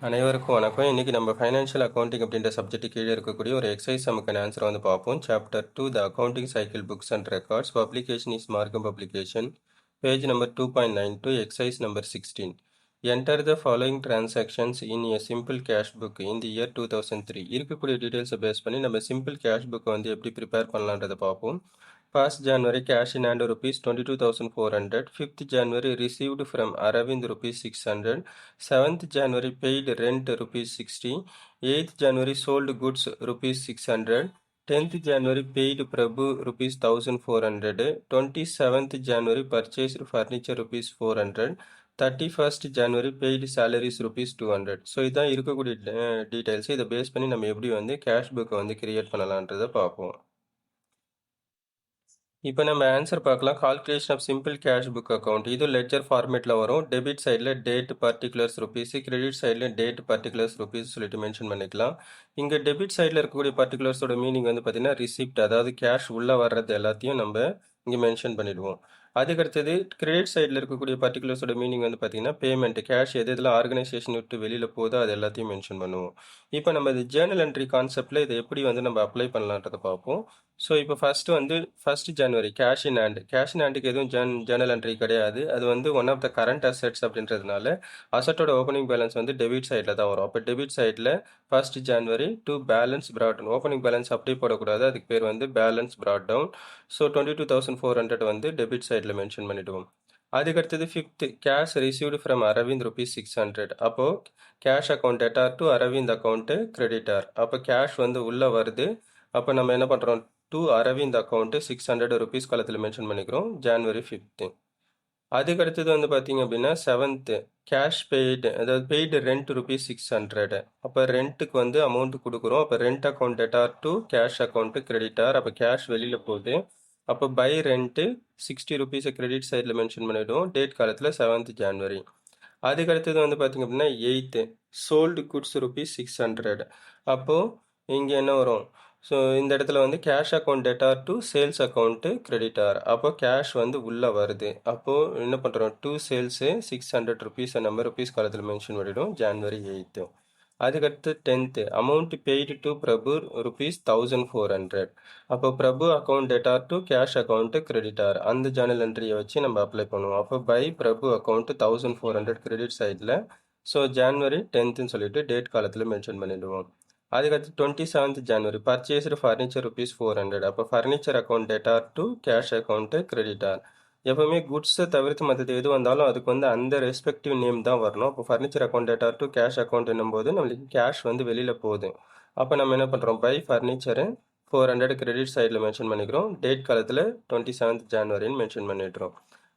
அனைவருக்கும் வணக்கம். இன்னைக்கு நம்ம ஃபைனான்ஷியல் அக்கௌண்டிங் அப்படின்ற சப்ஜெக்ட் கீழே இருக்கக்கூடிய ஒரு எக்ஸசைஸ் நமக்கான ஆன்சர் வந்து பார்ப்போம். Chapter 2 the accounting cycle books and records publication is Margham publication page number 2.92 exercise number 16. Enter the following transactions in a simple cash book in the year 2003. இருக்கக்கூடிய டீடைல்ஸை base பண்ணி நம்ம சிம்பிள் கேஷ் புக் வந்து எப்படி prepare பண்ணலான்றதை பார்ப்போம். 1st January cash in hand rupees 22,400. 5th January received from Aravind rupees 600. 7th January paid rent rupees 60. 8th January sold goods rupees 600. 10th January paid Prabhu rupees 1,400. 27th January purchased furniture rupees 400. 31st January paid salaries rupees 200. So இதான் இருக்கக்கூடிய details. இதை base பண்ணி நம்ம எப்படி வந்து cash புக்கை வந்து create பண்ணலான்றதை பார்ப்போம். இப்போ நம்ம ஆன்சர் பார்க்கலாம். Calculation of simple cash book account. இது லெட்ஜர் ஃபார்மேட்டில் வரும். டெபிட் சைடில் டேட் பர்டிகுலர்ஸ் ருபீஸ், கிரெடிட் சைடில் டேட் பர்டிகுலர்ஸ் ருபீஸ் சொல்லிட்டு மென்ஷன் பண்ணிக்கலாம். இங்கே டெபிட் சைடில் இருக்கக்கூடிய பர்டிகுலர்ஸோட மீனிங் வந்து பார்த்தீங்கன்னா ரிசிப்ட், அதாவது கேஷ் உள்ளே வர்றது எல்லாத்தையும் நம்ம இங்கே மென்ஷன் பண்ணிடுவோம். அதுக்கடுத்தது கிரெடிட் சைடில் இருக்கக்கூடிய பர்டிகுலர்ஸோட மீனிங் வந்து பார்த்தீங்கன்னா பேமெண்ட், கேஷ் எது இதில் ஆர்கனைசேஷன் விட்டு வெளியில் போதோ அது எல்லாத்தையும் மென்ஷன் பண்ணுவோம். இப்போ நம்ம இது ஜேர்னல் என்ட்ரி கான்செப்டில் இதை எப்படி வந்து நம்ம அப்ளை பண்ணலான்றதை பார்ப்போம். ஸோ இப்போ ஃபர்ஸ்ட் ஜனவரி கேஷ் இன் ஹேண்டுக்கு எதுவும் ஜேர்னல் என்ட்ரி கிடையாது. அது வந்து one of the current assets அப்படின்றதுனால அசட்டோட ஓப்பனிங் பேலன்ஸ் வந்து டெபிட் சைடில் தான் வரும். அப்போ டெபிட் சைடில் 1st January to balance brought down, opening balance அப்படியே போடக்கூடாது, அதுக்கு பேர் வந்து பேலன்ஸ் ப்ராட் டவுன். ஸோ 22,400 வந்து டெபிட் சைடில் மென்ஷன் பண்ணிவிடுவோம். அதுக்கடுத்தது 5th cash received from Aravind rupees 600. அப்போது cash account debtor to Aravind account creditor. அப்போ கேஷ் வந்து உள்ளே வருது. அப்போ நம்ம என்ன பண்ணுறோம், டு அரவிந்த் அக்கௌண்ட்டு 600 ருபீஸ் காலத்தில் மென்ஷன் பண்ணிக்கிறோம் January 5th. அதுக்கடுத்தது வந்து பார்த்தீங்க அப்படின்னா 7th கேஷ் பெய்டு, அதாவது பெய்டு ரெண்ட் ருபீஸ் 600. அப்போ ரெண்ட்டுக்கு வந்து அமௌண்ட் கொடுக்குறோம். அப்போ rent account debtor to cash account creditor. அப்போ கேஷ் வெளியில் போகுது. அப்போ பை ரெண்ட்டு 60 ருபீஸை கிரெடிட் சைடில் மென்ஷன் பண்ணிவிடுவோம். டேட் காலத்தில் 7th January. அதுக்கடுத்தது வந்து பார்த்தீங்க அப்படின்னா 8th சோல்டு குட்ஸ் ருபீஸ் 600. அப்போது இங்கே என்ன வரும், ஸோ இந்த இடத்துல வந்து cash account debtor to sales account creditor. அப்போ கேஷ் வந்து உள்ளே வருது. அப்போது என்ன பண்ணுறோம், டூ சேல்ஸு 600 ருபீஸ் நம்ம ருபீஸ் காலத்தில் மென்ஷன் பண்ணிவிடும் January 8th. அதுக்கடுத்து 10th amount paid to Prabhu rupees 1,400. அப்போ Prabhu account debtor to cash account creditor. அந்த ஜேர்னல் என்ட்ரியை வச்சு நம்ம அப்ளை பண்ணுவோம். அப்போ பை பிரபு அக்கௌண்ட்டு 1,400 கிரெடிட் சைடில். ஸோ January 10th சொல்லிட்டு டேட் காலத்தில் மென்ஷன் பண்ணிவிடுவோம். அதுக்கடுத்து 27th January purchased furniture rupees 400. அப்போ furniture account debtor to cash account creditor. எப்போவுமே குட்ஸை தவிர்த்து மற்றது எது வந்தாலும் அதுக்கு வந்து அந்த ரெஸ்பெக்டிவ் நேம் தான் வரணும். அப்போ furniture account debtor to cash account என்னும்போது நம்மளுக்கு கேஷ் வந்து வெளியில் போகுது. அப்போ நம்ம என்ன பண்ணுறோம், பை ஃபர்னிச்சரு 400 கிரெடிட் சைடில் மென்ஷன் பண்ணிக்கிறோம். டேட் காலத்தில் 27th January மென்ஷன் பண்ணிடுறோம்.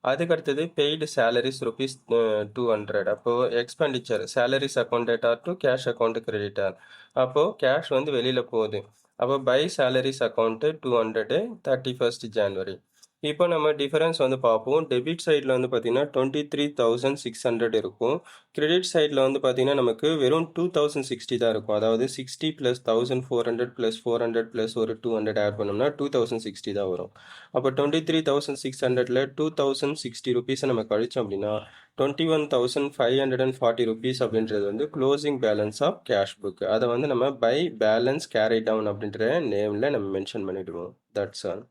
அதுக்கடுத்தது பெய்டு சேலரிஸ் ருபீஸ் 200. அப்போது expenditure salaries account debtor to cash account creditor. அப்போது கேஷ் வந்து வெளியில் போகுது. அப்போ by salaries account 200 31st January. இப்போ நம்ம டிஃபரன்ஸ் வந்து பார்ப்போம். டெபிட் சைடில் வந்து பார்த்தீங்கன்னா 23,600 இருக்கும். கிரெடிட் சைடில் வந்து பார்த்தீங்கன்னா நமக்கு வெறும் 2,060 தான் இருக்கும். அதாவது 60 + 1,400 + 400 + ஒரு 200 ஆட் பண்ணோம்னா 2,060 தான் வரும். அப்போ 23,600ல் 2,060 ருபீஸை நம்ம கழிச்சோம் அப்படின்னா 21,540 ருபீஸ் அப்படின்றது வந்து closing balance of cash book. அதை வந்து நம்ம பை பேலன்ஸ் கேரி டவுன் அப்படின்ற நேமில் நம்ம மென்ஷன் பண்ணிவிடுவோம். That's all.